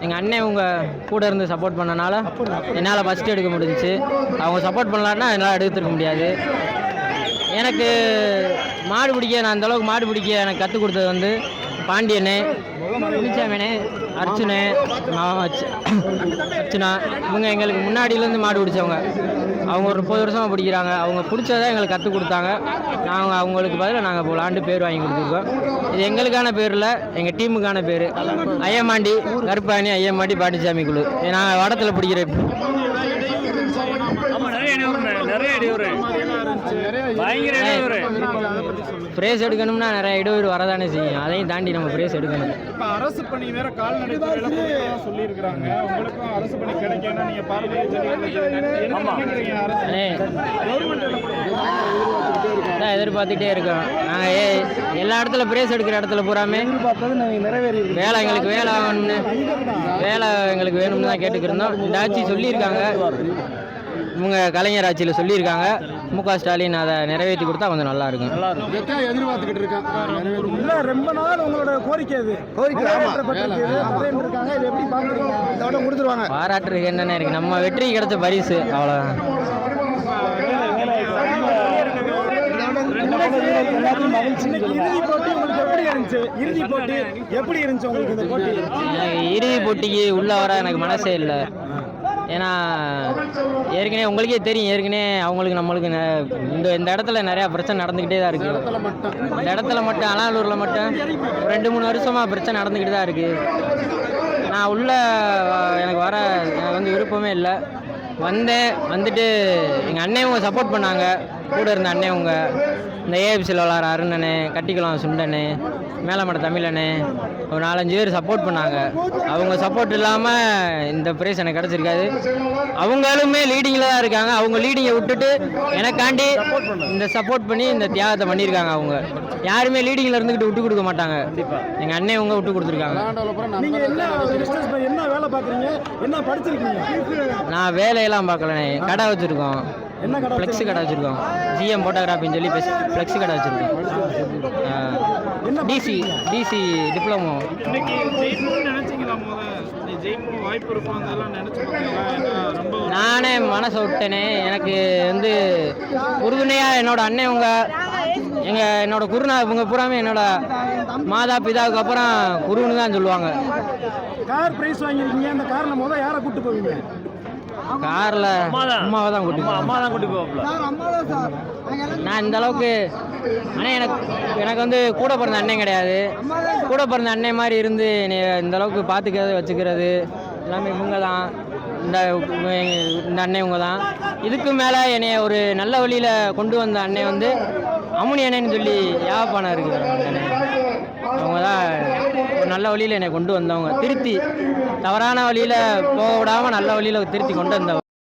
எங்கள் அண்ணன் இவங்க கூட இருந்து சப்போர்ட் பண்ணனால என்னால் ஃபஸ்ட்டு எடுக்க முடிஞ்சிச்சு. அவங்க சப்போர்ட் பண்ணலான்னா என்னால் எடுத்துருக்க முடியாது. எனக்கு மாடு பிடிக்க நான் அந்தளவுக்கு மாடு பிடிக்க எனக்கு கற்றுக் கொடுத்தது வந்து பாண்டியனே, முனிசாமினே, அர்ச்சுனே, அர்ச்சுனா. இவங்க எங்களுக்கு முன்னாடியிலேருந்து மாடு பிடிச்சவங்க. அவங்க ஒரு 30 வருஷமாக பிடிக்கிறாங்க. அவங்க பிடிச்சதை எங்களுக்கு கற்றுக் கொடுத்தாங்க. நாங்கள் அவங்களுக்கு பதிலாக நாங்கள் இப்போ விளாண்டு பேர் வாங்கி கொடுத்துருக்கோம். இது எங்களுக்கான பேர் இல்லை, எங்கள் டீமுக்கான பேர். ஐயமாண்டி கருப்பாணி ஐயமாண்டி பாண்டிசாமி குழு. நாங்கள் வடத்தில் பிடிக்கிற பிரேஸ் எடுக்கணும்னா நிறைய இடையூறு வரதானே செய்யும். அதையும் தாண்டி நம்ம பிரேஸ் எடுக்கணும். இப்போ அரசு பணி வேற கால்நடைத்துறையில சொல்லியிருக்கிறாங்க. உங்களுக்கும் அரசு பணி கிடைக்கணும்னா நீங்க எதிர்பார்த்துட்டே இருக்கோம். நாங்கள் எல்லா இடத்துல பிரேஸ் எடுக்கிற இடத்துல பூராமே வேலை எங்களுக்கு வேலை ஆகணும்னு வேலை எங்களுக்கு வேணும்னு தான் கேட்டுக்கிருந்தோம். இந்த ஆட்சி சொல்லியிருக்காங்க, இவங்க கலைஞர் ஆட்சியில் சொல்லியிருக்காங்க. மு.க. ஸ்டாலின் அதை நிறைவேற்றி கொடுத்தா கொஞ்சம் நல்லா இருக்கும். எதிர்பார்த்துக்கிட்டு இருக்காங்க. ரொம்ப நாள் உங்களோட கோரிக்கை கொடுத்துருவாங்க. பாராட்டுறதுக்கு என்னென்ன இருக்கு, நம்ம வெற்றி கிடைச்ச பரிசு அவ்வளோதான். இறுதி போட்டிக்கு உள்ள வர எனக்கு மனசே இல்லை. ஏன்னா ஏற்கனவே உங்களுக்கே தெரியும், ஏற்கனவே அவங்களுக்கு நம்மளுக்கு இந்த இடத்துல நிறையா பிரச்சனை நடந்துக்கிட்டே தான் இருக்குது. இந்த இடத்துல மட்டும் அலாலூரில் மட்டும் 2-3 வருஷமாக பிரச்சனை நடந்துக்கிட்டு தான் இருக்குது. நான் உள்ள எனக்கு வந்து விருப்பமே இல்லை. வந்துட்டு எங்கள் அண்ணன் சப்போர்ட் பண்ணாங்க. கூட இருந்த அண்ணன் இந்த ஏஎஃப்சியில் விளாட்ற அருணனே, கட்டிக்குளம் சுண்டனே, மேலமட தமிழனே, ஒரு 4-5 பேர் சப்போர்ட் பண்ணாங்க. அவங்க சப்போர்ட் இல்லாமல் இந்த ப்ரைஸ் எனக்கு கிடச்சிருக்காது. அவங்களுமே லீடிங்கில் தான் இருக்காங்க. அவங்க லீடிங்கை விட்டுட்டு எனக்காண்டி இந்த சப்போர்ட் பண்ணி இந்த தியாகத்தை பண்ணியிருக்காங்க. அவங்க யாருமே லீடிங்கில் இருந்துக்கிட்டு விட்டு கொடுக்க மாட்டாங்க. எங்கள் அண்ணன் விட்டு கொடுத்துருக்காங்க. நான் வேலையெல்லாம் பார்க்கலண்ணே, கடை வச்சுருக்கோம். ஃப்ளெக்ஸு கடை வச்சுருக்கோம். ஜிஎம் ஃபோட்டோகிராஃபின்னு சொல்லி ஃப்ளெக்ஸு கடை வச்சுருக்கோம். DC diploma. நானே மனசை விட்டேனே. எனக்கு வந்து உறுதுணையாக என்னோட அண்ணன் என்னோட குருநா இவங்க பூராமே என்னோட மாதா பிதாவுக்கு அப்புறம் குருன்னு தான் சொல்லுவாங்க. கார் பிரைஸ் வாங்கியிருக்கீங்க, அந்த காரில் முதல்ல யாரை கூப்பிட்டு போவீங்க? காரில் அம்மாவை தான் கூட்டி போவாங்க. நான் இந்த அளவுக்கு ஆனால் எனக்கு வந்து கூட பிறந்த அண்ணன் கிடையாது. கூட பிறந்த அண்ணன் மாதிரி இருந்து இந்த அளவுக்கு பார்த்துக்கிறது வச்சுக்கிறது எல்லாமே இவங்க தான். இந்த அண்ணன் இவங்க தான். இதுக்கு மேலே என்னை ஒரு நல்ல வழியில் கொண்டு வந்த அண்ணன் வந்து அமுனி அண்ணன்னு சொல்லி யாப்பான இருக்குது. அவங்க தான் ஒரு நல்ல வழியில் என்னை கொண்டு வந்தவங்க. திருத்தி தவறான வழியில் போக விடாமல் நல்ல வழியில் திருத்தி கொண்டு வந்தவங்க.